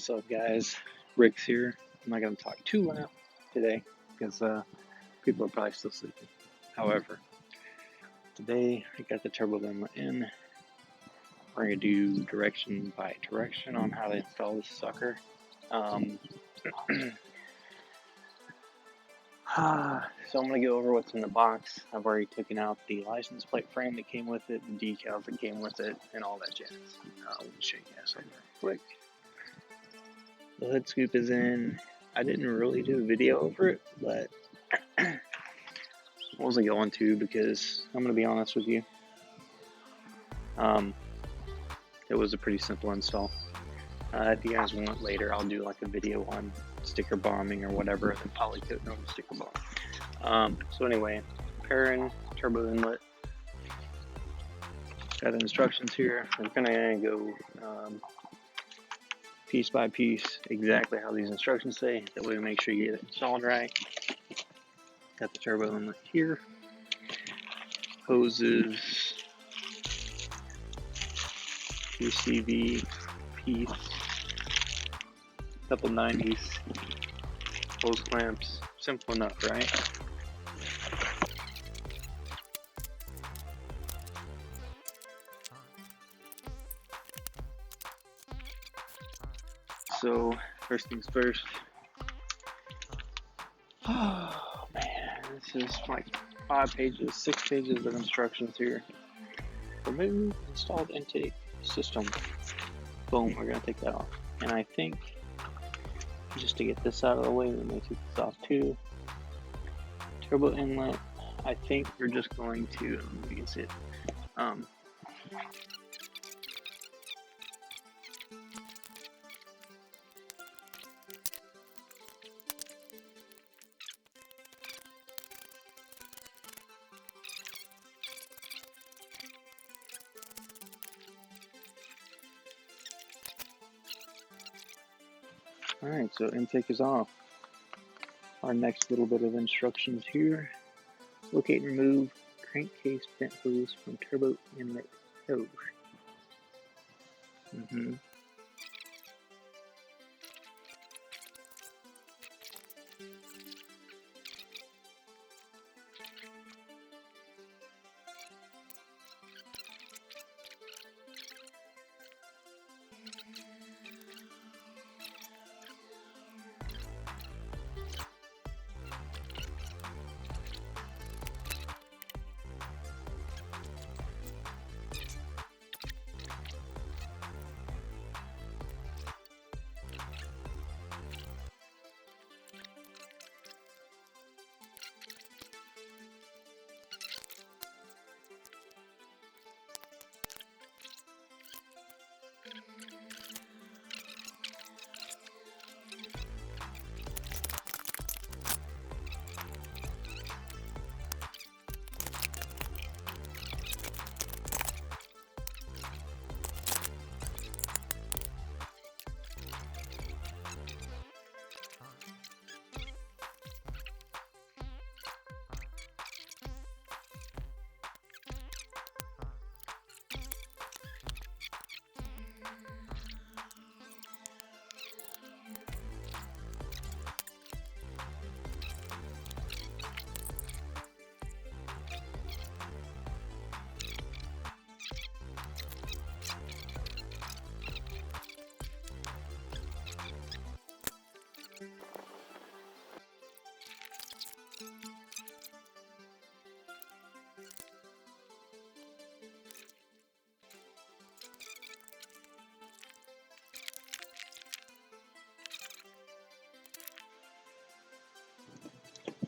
What's up, guys? Rick's here. I'm not going to talk too loud today because people are probably still sleeping. However, today I got the turbo inlet in. We're going to do direction by direction on how to install this sucker. So I'm going to go over what's in the box. I've already taken out the license plate frame that came with it, the decals that came with it, and all that jazz. Let me show you guys something real quick. The hood scoop is in. I didn't really do a video over it, but I wasn't going to because I'm going to be honest with you. It was a pretty simple install. If you guys want later, I'll do like a video on sticker bombing or whatever, and then polycoat on the sticker bomb. So anyway, Perrin Turbo Inlet. Got instructions here. We're gonna go piece by piece, exactly how these instructions say. That way we make sure you get it installed right. Got the turbo inlet here. Hoses. PCV piece. Couple 90s. Hose clamps. Simple enough, right? So, first things first. Oh man, this is like 5 pages, 6 pages of instructions here. Remove installed intake system. Boom, we're gonna take that off. And I think, just to get this out of the way, let me take this off too. Turbo inlet, I think we're just going to, let me see it. Alright, so intake is off. Our next little bit of instructions here. Locate and remove crankcase vent hose from turbo inlet hose.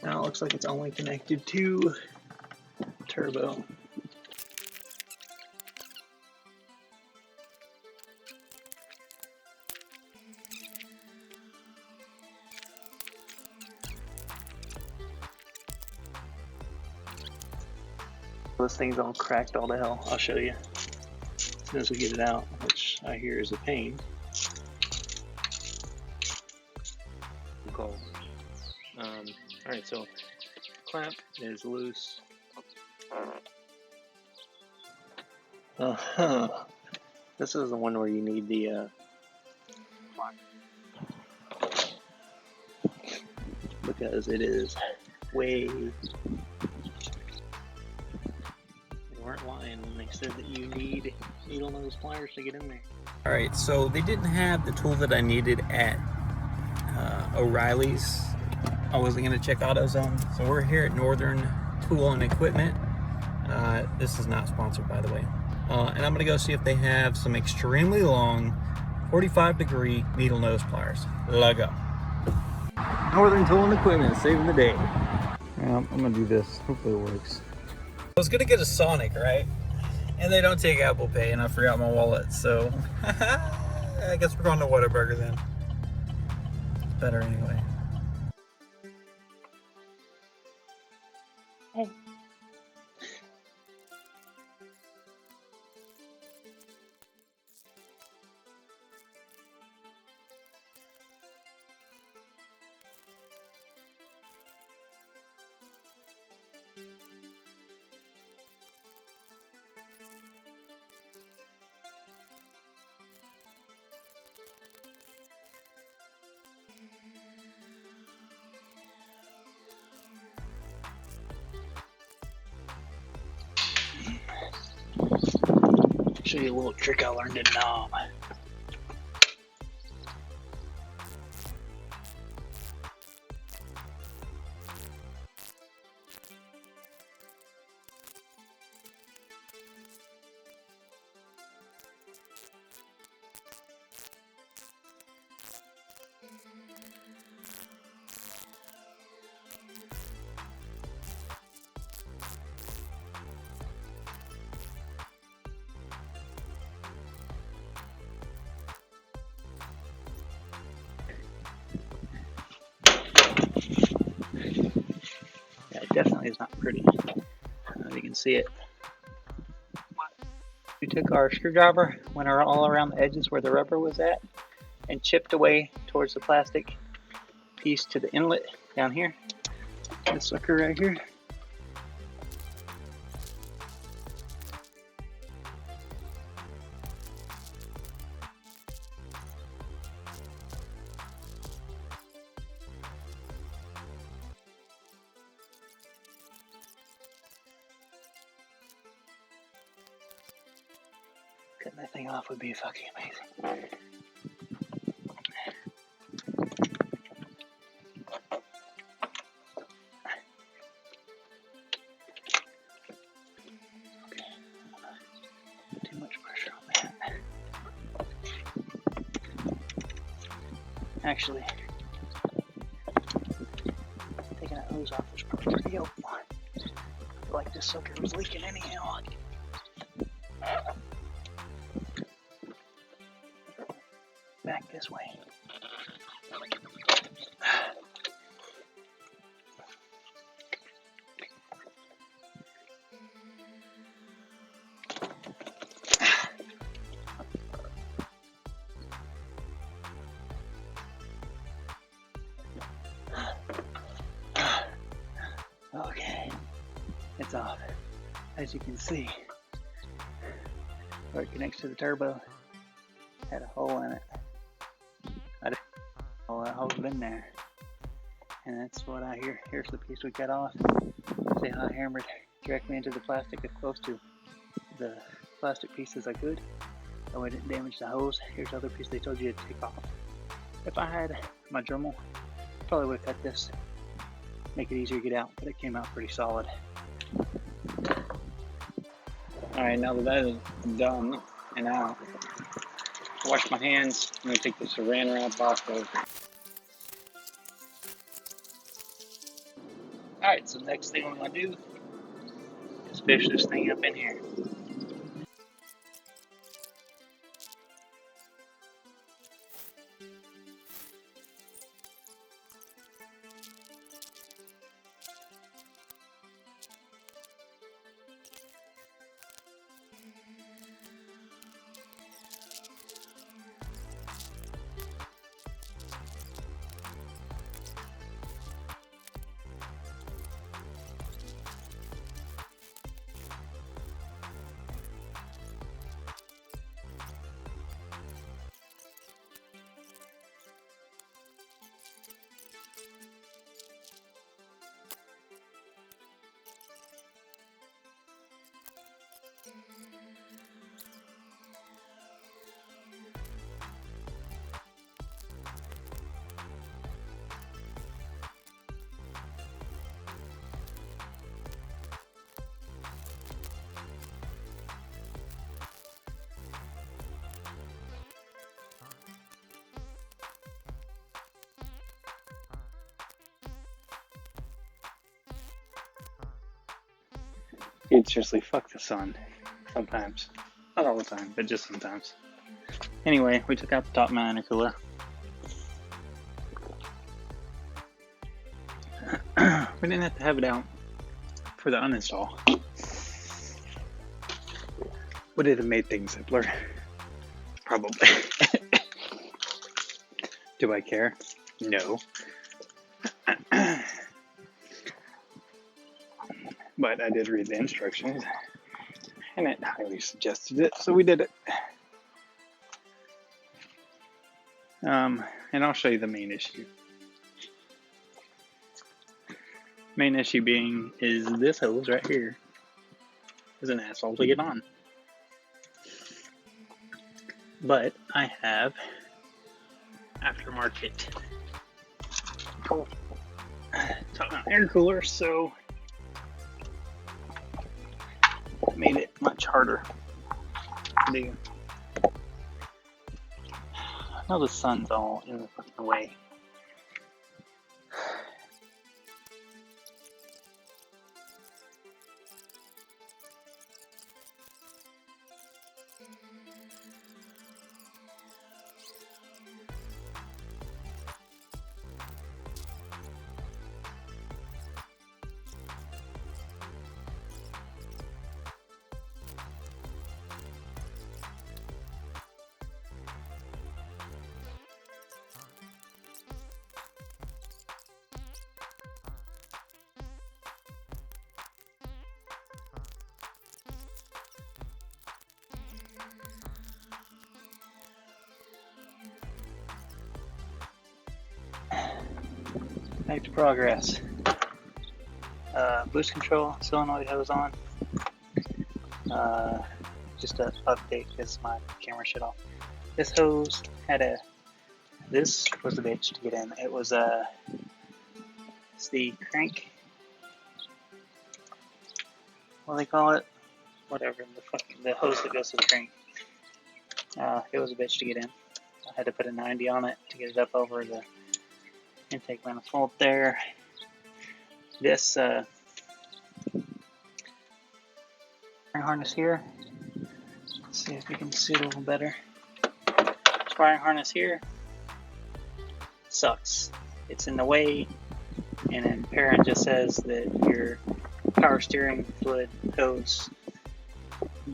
Now it looks like it's only connected to turbo. This thing's all cracked all to hell. I'll show you as soon as we get it out, which I hear is a pain. Cool. Alright, so clamp is loose. This is the one where you need the because it is way. They weren't lying when they said that you need needle nose pliers to get in there. All right, so they didn't have the tool that I needed at O'Reilly's. I wasn't going to check AutoZone, so we're here at Northern Tool and Equipment. This is not sponsored, by the way. And I'm going to go see if they have some extremely long 45-degree needle nose pliers. Let's go. Northern Tool and Equipment, saving the day. I'm going to do this. Hopefully it works. I was going to get a Sonic, right? And they don't take Apple Pay, and I forgot my wallet, so I guess we're going to Whataburger then. It's better anyway. Hey. Show you a little trick I learned in Nam. Yeah, it definitely is not pretty. I don't know if you can see it. We took our screwdriver, went all around the edges where the rubber was at, and chipped away towards the plastic piece to the inlet down here. This sucker right here. Cutting that thing off would be fucking amazing. Too much pressure on that. Actually, taking that hose off was probably pretty helpful. I feel like this sucker was leaking anyhow. Back this way. Okay, it's off. As you can see, where it connects to the turbo, had a hole in it. All that hole's been there, and that's what I hear. Here's the piece we cut off. See how I hammered directly into the plastic as close to the plastic piece as I could. That way it didn't damage the hose. Here's the other piece they told you to take off. If I had my Dremel, probably would have cut this, make it easier to get out, but it came out pretty solid. Alright, now that is done and out, wash my hands. I'm going to take the saran wrap off of. Alright, so next thing I'm going to do is fish this thing up in here. It's seriously fuck the sun. Sometimes. Not all the time, but just sometimes. Anyway, we took out the top mount intercooler. We didn't have to have it out for the uninstall. Would it have made things simpler? Probably. Do I care? No. But I did read the instructions, and it highly suggested it, so we did it. And I'll show you the main issue. Main issue being is this hose right here is an asshole to get on. But I have aftermarket top mount air cooler, so it made it much harder to do. I know the sun's all in the fucking way. Back to progress. Boost control solenoid hose on. Just an update because my camera shut off. This hose had this was the bitch to get in. It was it's the crank. What do they call it? Whatever, the hose that goes to the crank. It was a bitch to get in. I had to put a 90 on it to get it up over the intake manifold there. This wiring harness here. Let's see if we can see it a little better. This wiring harness here sucks. It's in the way, and then Perrin just says that your power steering fluid hose,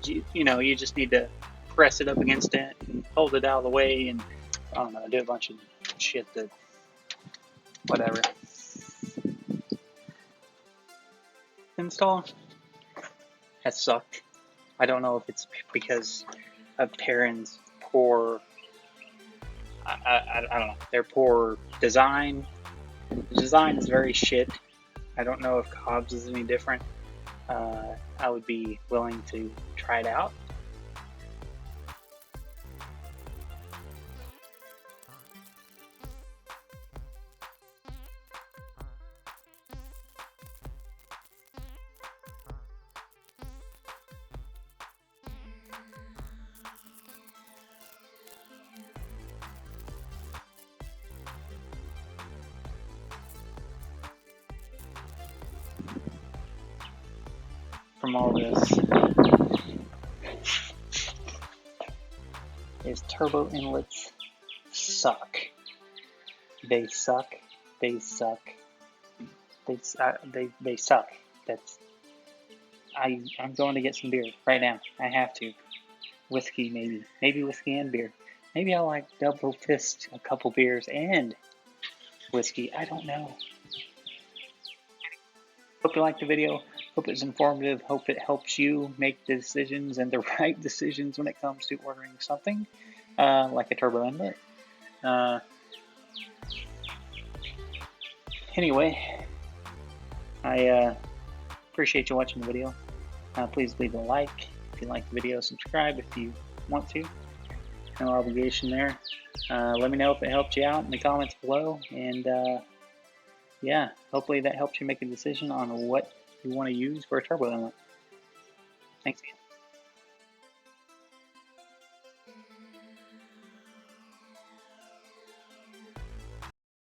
you just need to press it up against it and hold it out of the way, and I don't know, do a bunch of shit that whatever. Install has sucked. I don't know if it's because of Perrin's poor, I don't know, their poor design. The design is very shit. I don't know if Cobb's is any different. I would be willing to try it out. From all this is turbo inlets suck. They suck. They suck. They suck. That's. I'm going to get some beer right now. I have to. Whiskey maybe whiskey and beer. Maybe I'll like double fist a couple beers and whiskey. I don't know. Hope you liked the video. Hope it's informative. Hope it helps you make the decisions and the right decisions when it comes to ordering something like a turbo inlet. Anyway, I appreciate you watching the video. Please leave a like if you like the video. Subscribe if you want to. No obligation there. Let me know if it helped you out in the comments below. And yeah, hopefully that helps you make a decision on what you want to use for a turbo inlet. Thanks again.